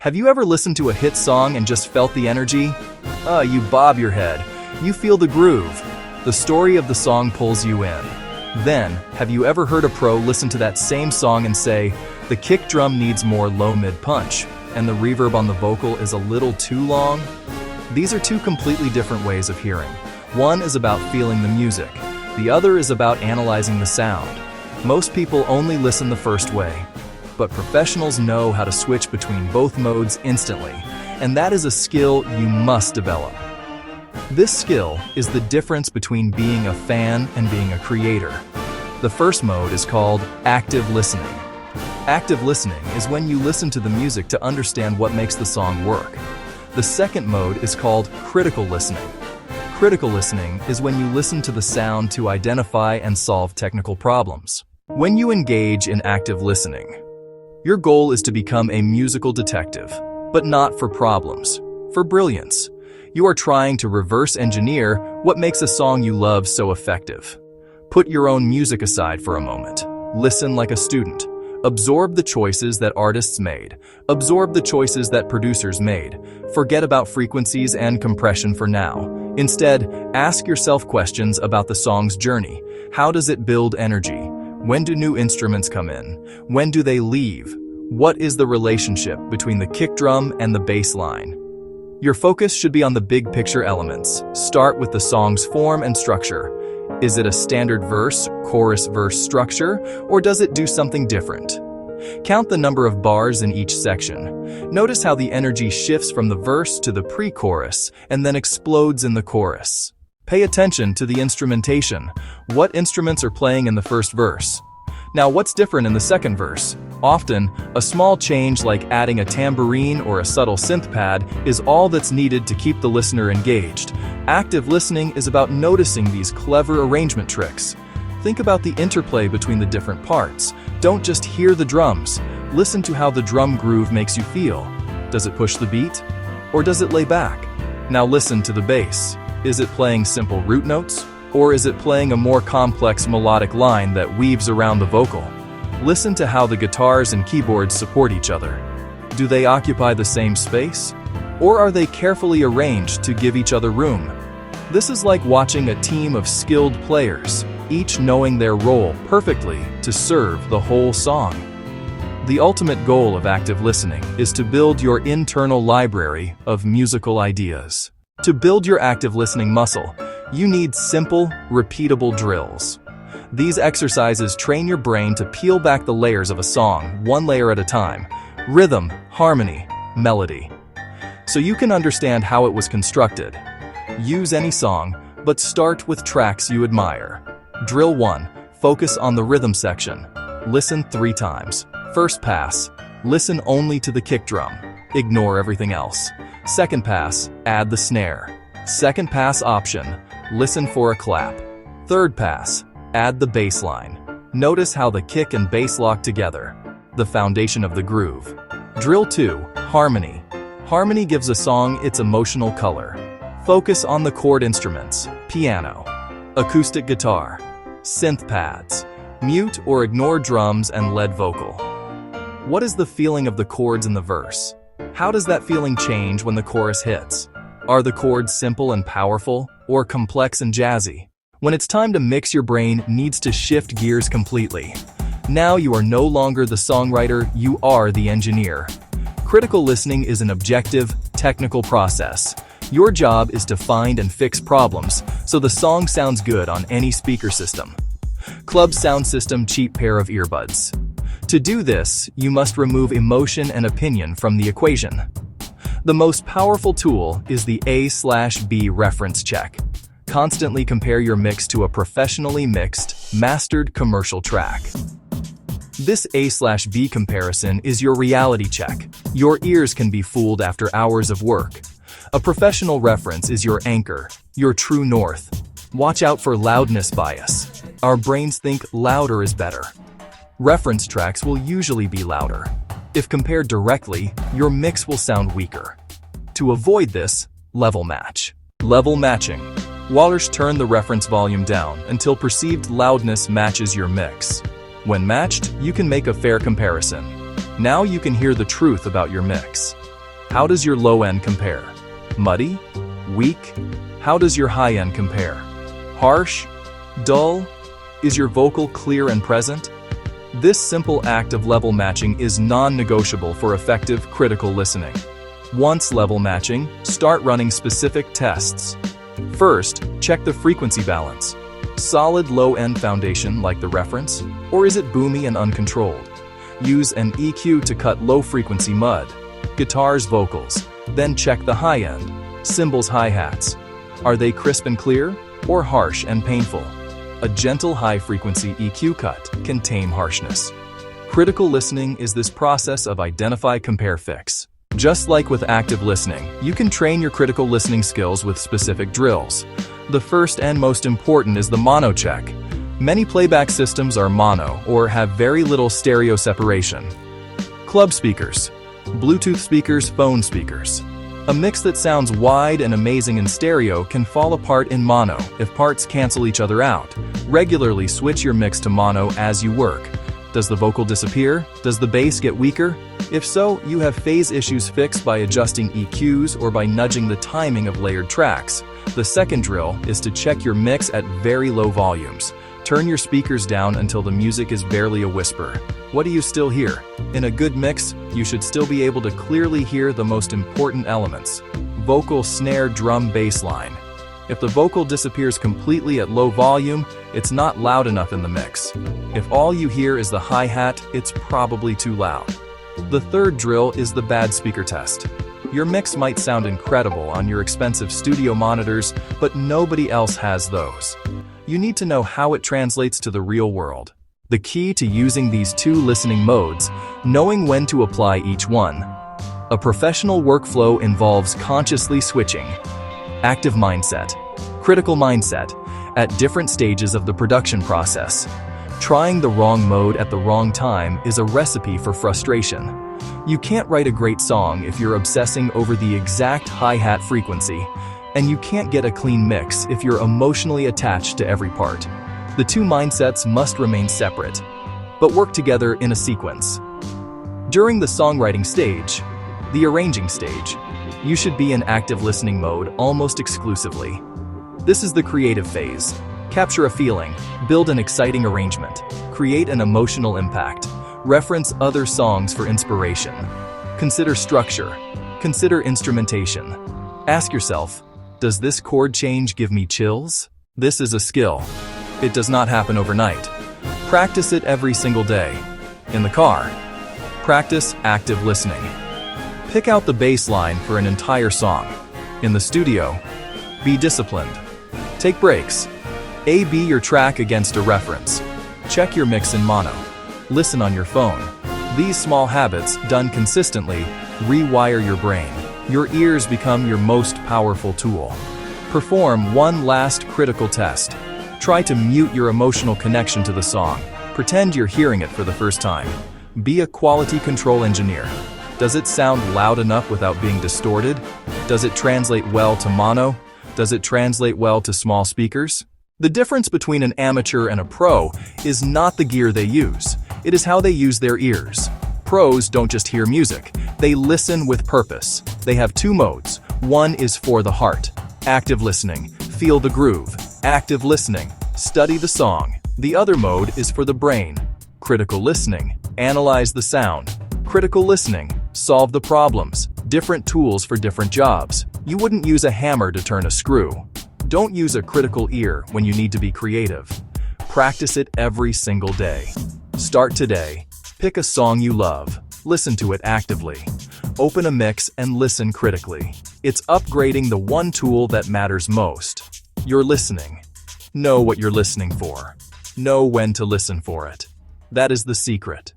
Have you ever listened to a hit song and just felt the energy? You bob your head. You feel the groove. The story of the song pulls you in. Then, have you ever heard a pro listen to that same song and say, the kick drum needs more low-mid punch, and the reverb on the vocal is a little too long? These are two completely different ways of hearing. One is about feeling the music. The other is about analyzing the sound. Most people only listen the first way, but professionals know how to switch between both modes instantly, and that is a skill you must develop. This skill is the difference between being a fan and being a creator. The first mode is called active listening. Active listening is when you listen to the music to understand what makes the song work. The second mode is called critical listening. Critical listening is when you listen to the sound to identify and solve technical problems. When you engage in active listening, your goal is to become a musical detective, but not for problems, for brilliance. You are trying to reverse engineer what makes a song you love so effective. Put your own music aside for a moment. Listen like a student. Absorb the choices that artists made. Absorb the choices that producers made. Forget about frequencies and compression for now. Instead, ask yourself questions about the song's journey. How does it build energy? When do new instruments come in? When do they leave? What is the relationship between the kick drum and the bass line? Your focus should be on the big picture elements. Start with the song's form and structure. Is it a standard verse, chorus-verse structure, or does it do something different? Count the number of bars in each section. Notice how the energy shifts from the verse to the pre-chorus and then explodes in the chorus. Pay attention to the instrumentation. What instruments are playing in the first verse? Now, what's different in the second verse? Often, a small change like adding a tambourine or a subtle synth pad is all that's needed to keep the listener engaged. Active listening is about noticing these clever arrangement tricks. Think about the interplay between the different parts. Don't just hear the drums. Listen to how the drum groove makes you feel. Does it push the beat? Or does it lay back? Now listen to the bass. Is it playing simple root notes? Or is it playing a more complex melodic line that weaves around the vocal? Listen to how the guitars and keyboards support each other. Do they occupy the same space? Or are they carefully arranged to give each other room? This is like watching a team of skilled players, each knowing their role perfectly to serve the whole song. The ultimate goal of active listening is to build your internal library of musical ideas. To build your active listening muscle, you need simple, repeatable drills. These exercises train your brain to peel back the layers of a song, one layer at a time. Rhythm, harmony, melody. So you can understand how it was constructed. Use any song, but start with tracks you admire. Drill 1. Focus on the rhythm section. Listen 3 times. First pass. Listen only to the kick drum. Ignore everything else. Second pass. Add the snare. Second pass option. Listen for a clap. Third pass. Add the bass line. Notice how the kick and bass lock together. The foundation of the groove. Drill 2. Harmony. Harmony gives a song its emotional color. Focus on the chord instruments. Piano. Acoustic guitar. Synth pads. Mute or ignore drums and lead vocal. What is the feeling of the chords in the verse? How does that feeling change when the chorus hits? Are the chords simple and powerful, or complex and jazzy? When it's time to mix, your brain needs to shift gears completely. Now you are no longer the songwriter, you are the engineer. Critical listening is an objective, technical process. Your job is to find and fix problems so the song sounds good on any speaker system. Club sound system, cheap pair of earbuds. To do this, you must remove emotion and opinion from the equation. The most powerful tool is the A/B reference check. Constantly compare your mix to a professionally mixed, mastered commercial track. This A/B comparison is your reality check. Your ears can be fooled after hours of work. A professional reference is your anchor, your true north. Watch out for loudness bias. Our brains think louder is better. Reference tracks will usually be louder. If compared directly, your mix will sound weaker. To avoid this, level match. Level matching. Walrus, turn the reference volume down until perceived loudness matches your mix. When matched, you can make a fair comparison. Now you can hear the truth about your mix. How does your low end compare? Muddy? Weak? How does your high end compare? Harsh? Dull? Is your vocal clear and present? This simple act of level matching is non-negotiable for effective critical listening. Once level matching, start running specific tests. First, check the frequency balance. Solid low-end foundation like the reference, or is it boomy and uncontrolled? Use an EQ to cut low-frequency mud. Guitars, vocals. Then check the high end. Cymbals, hi-hats. Are they crisp and clear, or harsh and painful? A gentle high-frequency EQ cut can tame harshness. Critical listening is this process of identify, compare, fix. Just like with active listening, you can train your critical listening skills with specific drills. The first and most important is the mono check. Many playback systems are mono or have very little stereo separation. Club speakers, Bluetooth speakers, phone speakers. A mix that sounds wide and amazing in stereo can fall apart in mono if parts cancel each other out. Regularly switch your mix to mono as you work. Does the vocal disappear? Does the bass get weaker? If so, you have phase issues fixed by adjusting EQs or by nudging the timing of layered tracks. The second drill is to check your mix at very low volumes. Turn your speakers down until the music is barely a whisper. What do you still hear? In a good mix, you should still be able to clearly hear the most important elements: vocal, snare, drum, bass line. If the vocal disappears completely at low volume, it's not loud enough in the mix. If all you hear is the hi-hat, it's probably too loud. The third drill is the bad speaker test. Your mix might sound incredible on your expensive studio monitors, but nobody else has those. You need to know how it translates to the real world. The key to using these two listening modes, knowing when to apply each one. A professional workflow involves consciously switching. Active mindset, critical mindset, at different stages of the production process. Trying the wrong mode at the wrong time is a recipe for frustration. You can't write a great song if you're obsessing over the exact hi-hat frequency, and you can't get a clean mix if you're emotionally attached to every part. The two mindsets must remain separate, but work together in a sequence. During the songwriting stage, the arranging stage, you should be in active listening mode almost exclusively. This is the creative phase. Capture a feeling, build an exciting arrangement, create an emotional impact, reference other songs for inspiration. Consider structure, consider instrumentation. Ask yourself, does this chord change give me chills? This is a skill. It does not happen overnight. Practice it every single day. In the car, practice active listening. Pick out the bass line for an entire song. In the studio, be disciplined. Take breaks. A/B your track against a reference. Check your mix in mono. Listen on your phone. These small habits, done consistently, rewire your brain. Your ears become your most powerful tool. Perform one last critical test. Try to mute your emotional connection to the song. Pretend you're hearing it for the first time. Be a quality control engineer. Does it sound loud enough without being distorted? Does it translate well to mono? Does it translate well to small speakers? The difference between an amateur and a pro is not the gear they use. It is how they use their ears. Pros don't just hear music. They listen with purpose. They have two modes. One is for the heart. Active listening. Feel the groove. Active listening. Study the song. The other mode is for the brain. Critical listening. Analyze the sound. Critical listening. Solve the problems. Different tools for different jobs. You wouldn't use a hammer to turn a screw. Don't use a critical ear when you need to be creative. Practice it every single day. Start today. Pick a song you love. Listen to it actively. Open a mix and listen critically. It's upgrading the one tool that matters most. Your listening. Know what you're listening for. Know when to listen for it. That is the secret.